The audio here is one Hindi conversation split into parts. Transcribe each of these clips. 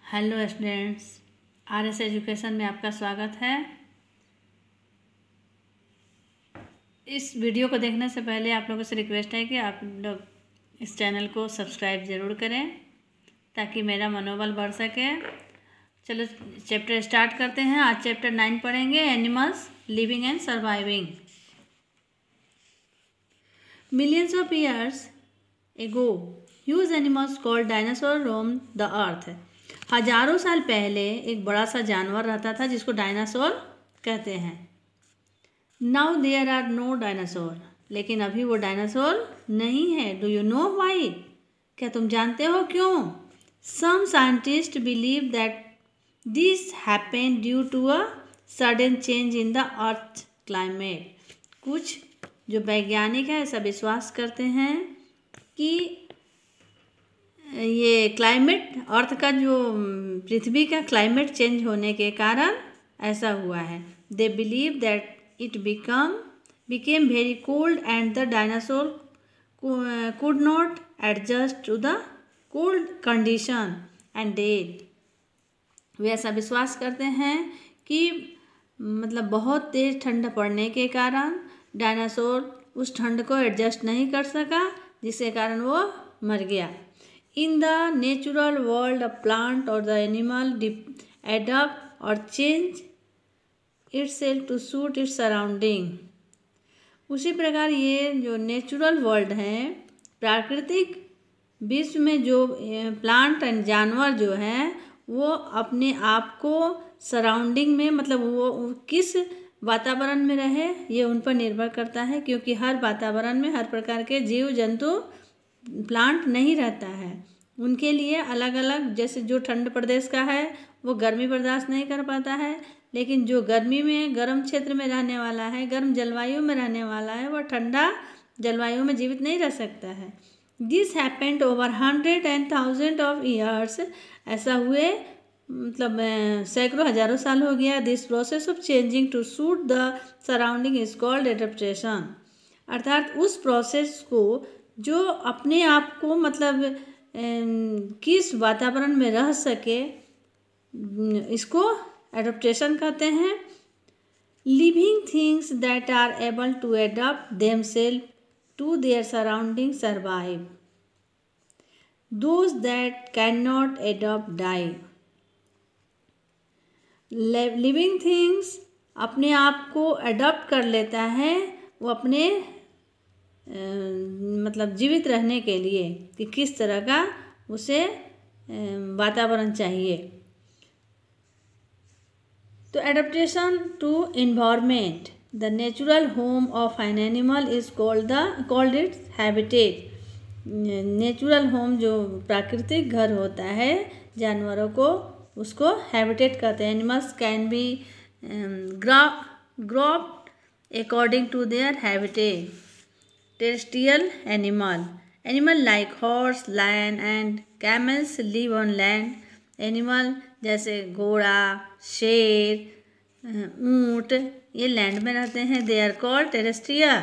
हेलो स्टूडेंट्स, आरएस एजुकेशन में आपका स्वागत है। इस वीडियो को देखने से पहले आप लोगों से रिक्वेस्ट है कि आप लोग इस चैनल को सब्सक्राइब ज़रूर करें ताकि मेरा मनोबल बढ़ सके। चलो चैप्टर स्टार्ट करते हैं। आज चैप्टर 9 पढ़ेंगे, animals living and surviving. Millions of years ago huge animals called dinosaur Rome the earth. हजारों साल पहले एक बड़ा सा जानवर रहता था जिसको डायनासोर कहते हैं। Now there are no dinosaur, लेकिन अभी वो डायनासोर नहीं है। Do you know why? क्या तुम जानते हो क्यों? Some scientist believe that this happened due to a sudden change in the earth climate. कुछ जो वैज्ञानिक है ऐसा विश्वास करते हैं कि ये क्लाइमेट, अर्थ का जो पृथ्वी का क्लाइमेट चेंज होने के कारण ऐसा हुआ है। They believe that it became very cold and the dinosaur could not adjust to the cold condition and dead. वे ऐसा विश्वास करते हैं कि मतलब बहुत तेज़ ठंड पड़ने के कारण डायनासोर उस ठंड को एडजस्ट नहीं कर सका, जिसके कारण वो मर गया। In the natural world, a plant or the animal adapt or change itself to suit its surrounding। उसी प्रकार ये जो नेचुरल वर्ल्ड है, प्राकृतिक विश्व में जो प्लांट एंड जानवर जो हैं वो अपने आप को सराउंडिंग में, मतलब वो किस वातावरण में रहे ये उन पर निर्भर करता है, क्योंकि हर वातावरण में हर प्रकार के जीव जंतु प्लांट नहीं रहता है। उनके लिए अलग अलग, जैसे जो ठंड प्रदेश का है वो गर्मी बर्दाश्त नहीं कर पाता है, लेकिन जो गर्मी में गर्म क्षेत्र में रहने वाला है, गर्म जलवायु में रहने वाला है, वह ठंडा जलवायु में जीवित नहीं रह सकता है। This happened over 100 and 1000 of years. ऐसा हुए मतलब सैकड़ों हजारों साल हो गया। This process of changing to suit the surrounding is called adaptation. अर्थात उस प्रोसेस को जो अपने आप को मतलब किस वातावरण में रह सके, इसको एडेप्टेशन कहते हैं। Living things that are able to adapt themselves to their surrounding survive, those that can not adapt die. Living things अपने आप को एडप्ट कर लेता है, वो अपने मतलब जीवित रहने के लिए कि किस तरह का उसे वातावरण चाहिए। तो adaptation to environment, the natural home of an animal is called its habitat. Natural home जो प्राकृतिक घर होता है जानवरों को, उसको हैबिटेट कहते हैं। Animals can be grouped according to their habitat. Terrestrial animal like horse, lion and camels live on land। Animal जैसे घोड़ा, शेर, ऊँट ये लैंड में रहते हैं। They are called terrestrial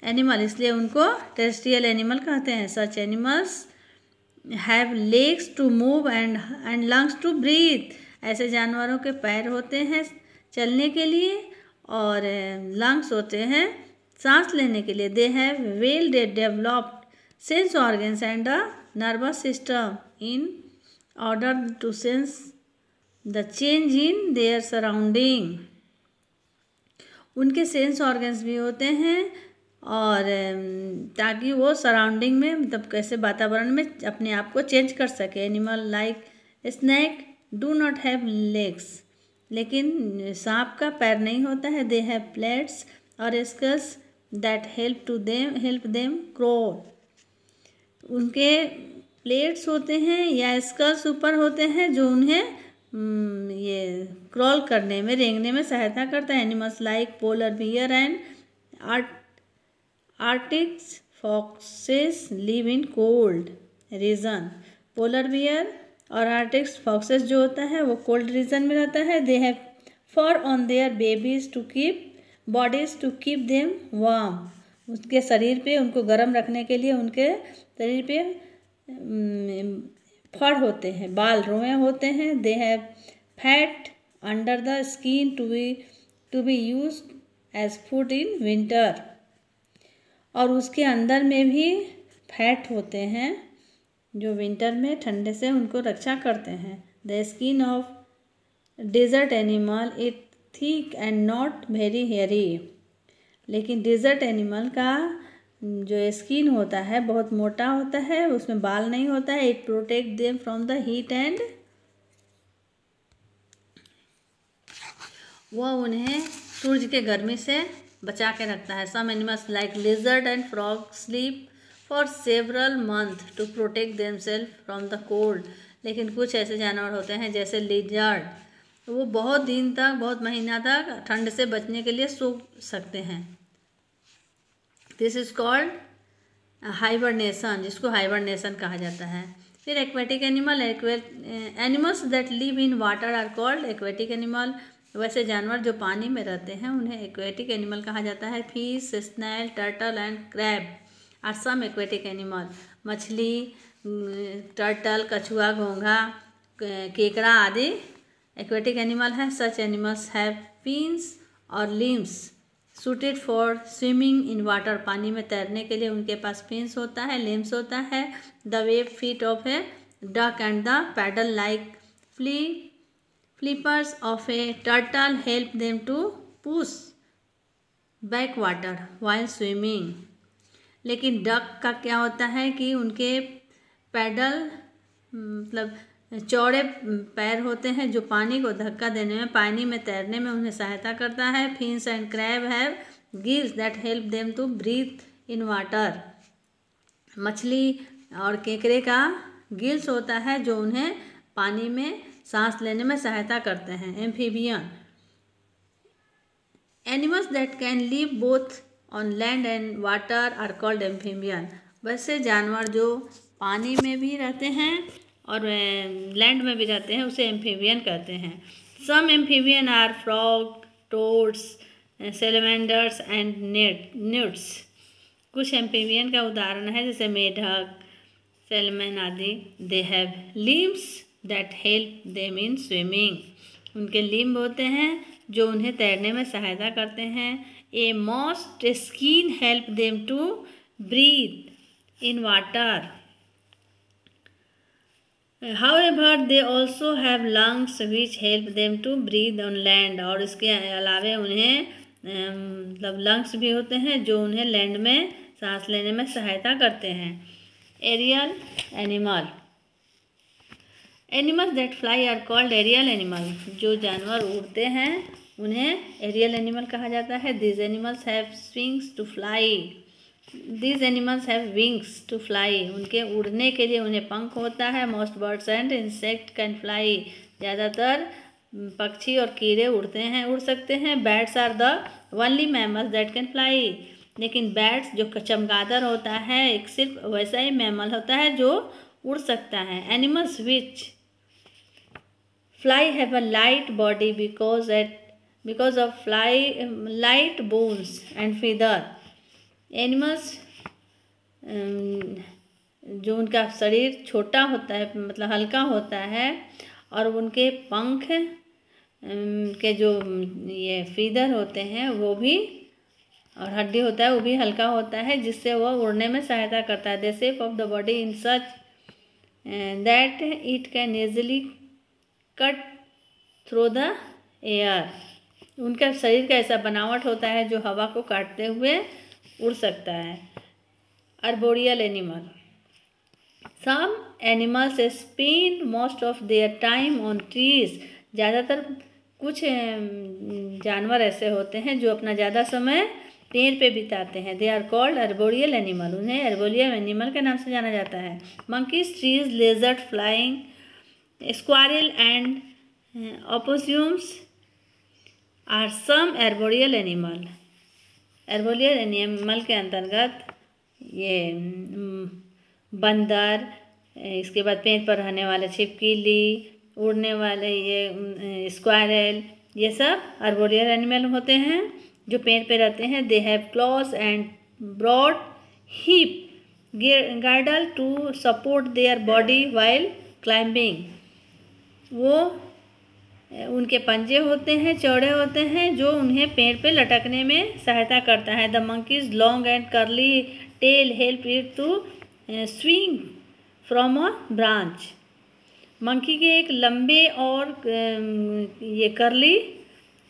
animal, इसलिए उनको टेरेस्ट्रियल एनिमल कहते हैं। Such animals have legs to move and lungs to breathe. ऐसे जानवरों के पैर होते हैं चलने के लिए और लंग्स होते हैं सांस लेने के लिए। They have well developed sense organs and a nervous system in order to sense the change in their surrounding. उनके सेंस ऑर्गन्स भी होते हैं और ताकि वो सराउंडिंग में मतलब कैसे वातावरण में अपने आप को चेंज कर सके। Animal like snake do not have legs, लेकिन सांप का पैर नहीं होता है। दे हैव प्लेट्स और scales that help them crawl। उनके प्लेट्स होते हैं या स्कल्स ऊपर होते हैं जो उन्हें ये क्रॉल करने में, रेंगने में सहायता करता है। Animals like polar bear and arctic foxes live in cold region. Polar bear और आर्टिक फॉक्सेस जो होता है वो कोल्ड रीजन में रहता है। They have fur on their babies to keep bodies to keep them warm. उसके शरीर पे उनको गर्म रखने के लिए उनके शरीर पे फर होते हैं, बाल रोए होते हैं। They have fat under the skin to be use as food in winter. और उसके अंदर में भी फैट होते हैं जो विंटर में ठंडे से उनको रक्षा करते हैं। The skin of desert animal it thick and not very hairy. लेकिन डेजर्ट एनिमल का जो स्किन होता है बहुत मोटा होता है, उसमें बाल नहीं होता है। It protect them from the heat and, वह उन्हें सूरज के गर्मी से बचा के रखता है। Some animals like lizard and frog sleep for several month to protect themselves from the cold. लेकिन कुछ ऐसे जानवर होते हैं जैसे लिजर्ड, वो बहुत दिन तक, बहुत महीना तक ठंड से बचने के लिए सो सकते हैं। दिस इज कॉल्ड हाइबरनेशन, जिसको हाइबरनेशन कहा जाता है। फिर aquatic animal, animals that live in water are called aquatic animal. वैसे जानवर जो पानी में रहते हैं उन्हें एक्वेटिक एनिमल कहा जाता है। Fish, snail, turtle and crab are some aquatic animal. मछली, टर्टल, कछुआ, घोंघा, केकड़ा आदि एक्वेटिक एनिमल है। सच एनिमल्स हैव फिन्स और limbs suited for swimming in water. पानी में तैरने के लिए उनके पास फिन्स होता है, लिम्स होता है। The web feet of a duck and the paddle like flippers of a turtle help them to push back water while swimming। लेकिन डक का क्या होता है कि उनके पैडल मतलब चौड़े पैर होते हैं जो पानी को धक्का देने में, पानी में तैरने में उन्हें सहायता करता है। Fins and crab have gills that help them to breathe in water. मछली और केकड़े का गिल्स होता है जो उन्हें पानी में सांस लेने में सहायता करते हैं। Amphibian, animals that can live both on land and water are called amphibian. वैसे जानवर जो पानी में भी रहते हैं और लैंड में भी रहते हैं उसे एम्फीबियन कहते हैं। Some amphibian are frog, toads, salamanders and newts. कुछ एम्फीबियन का उदाहरण है जैसे मेढक, सेलमन आदि। They have limbs that help them in swimming. उनके लिम्ब होते हैं जो उन्हें तैरने में सहायता करते हैं। A moist skin help them to breathe in water. However they also have lungs which help them to breathe on land. और इसके अलावे उन्हें मतलब लंग्स भी होते हैं जो उन्हें लैंड में सांस लेने में सहायता करते हैं। Aerial animal, animals that fly are called aerial animal. जो जानवर उड़ते हैं उन्हें एरियल एनिमल कहा जाता है। This animals have wings to fly. This animals have wings to fly. उनके उड़ने के लिए उन्हें पंख होता है। Most birds and insect can fly. ज़्यादातर पक्षी और कीड़े उड़ सकते हैं। Bats are the only mammals that can fly. लेकिन बैट्स जो चमगादड़ होता है एक सिर्फ वैसा ही मैमल होता है जो उड़ सकता है। Animals which fly have a light body because of light bones and feather। Animals जो उनका शरीर छोटा होता है मतलब हल्का होता है और उनके पंख के जो ये फीदर होते हैं वो भी और हड्डी होता है वो भी हल्का होता है जिससे वह उड़ने में सहायता करता है। The shape of the body in such that it can easily cut through the air. उनका शरीर का ऐसा बनावट होता है जो हवा को काटते हुए उड़ सकता है। Arboreal animal, some animals spend most of their time on trees. ज़्यादातर कुछ जानवर ऐसे होते हैं जो अपना ज़्यादा समय पेड़ पे बिताते हैं। They are called arboreal animal. उन्हें अर्बोरियल एनिमल के नाम से जाना जाता है। Monkeys, trees, lizard, flying squirrel and opossums are some arboreal animal. Arboreal animal के अंतर्गत ये बंदर, इसके बाद पेड़ पर रहने वाले छिपकली, उड़ने वाले ये स्क्वारल, ये सब अर्बोरियल एनिमल होते हैं जो पेड़ पे रहते हैं। They have claws and broad hip girdle to support their body while climbing. वो उनके पंजे होते हैं, चौड़े होते हैं, जो उन्हें पेड़ पे लटकने में सहायता करता है। The monkeys long and curly tail help it to swing from a branch. Monkey के एक लंबे और ये कर्ली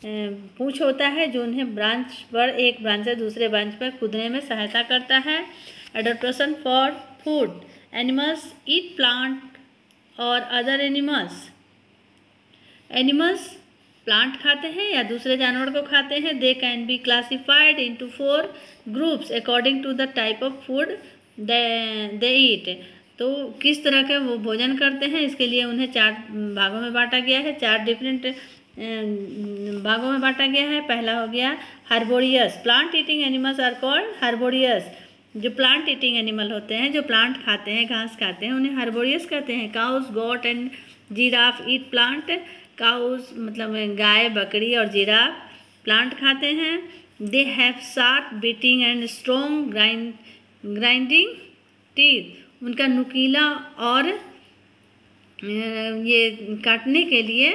पूंछ होता है जो उन्हें ब्रांच पर, एक ब्रांच से दूसरे ब्रांच पर कूदने में सहायता करता है। Adaptation for food. Animals eat plant और अदर एनिमल्स। एनिमल्स प्लांट खाते हैं या दूसरे जानवर को खाते हैं। They can be classified into 4 groups according to the type of food they eat. तो किस तरह के वो भोजन करते हैं, इसके लिए उन्हें 4 भागों में बांटा गया है, 4 डिफरेंट भागों में बांटा गया है। पहला हो गया herbivores. Plant eating animals are called herbivores. जो प्लांट ईटिंग एनिमल होते हैं, जो प्लांट खाते हैं, घास खाते हैं, उन्हें हर्बोरियस कहते हैं। Cows, goat and giraffe eat plant. Cows मतलब गाय, बकरी और जिराफ प्लांट खाते हैं। They have sharp biting and strong grinding teeth. उनका नुकीला और ये काटने के लिए,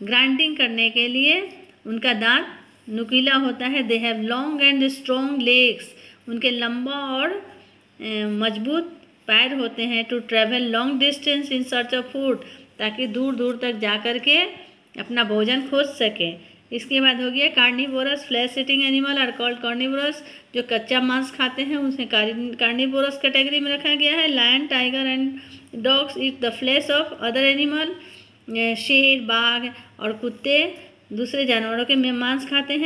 ग्राइंडिंग करने के लिए उनका दांत नुकीला होता है। They have long and strong legs. उनके लंबा और मजबूत पैर होते हैं। To travel long distance in search of food, ताकि दूर दूर तक जा कर के अपना भोजन खोज सके। इसके बाद हो गया carnivorous. Flesh eating animal are called carnivorous. जो कच्चा मांस खाते हैं उसे कार्निवोरस कैटेगरी में रखा गया है। Lion, tiger and dogs eat the flesh of other animal. शेर, बाघ और कुत्ते दूसरे जानवरों के मांस खाते हैं।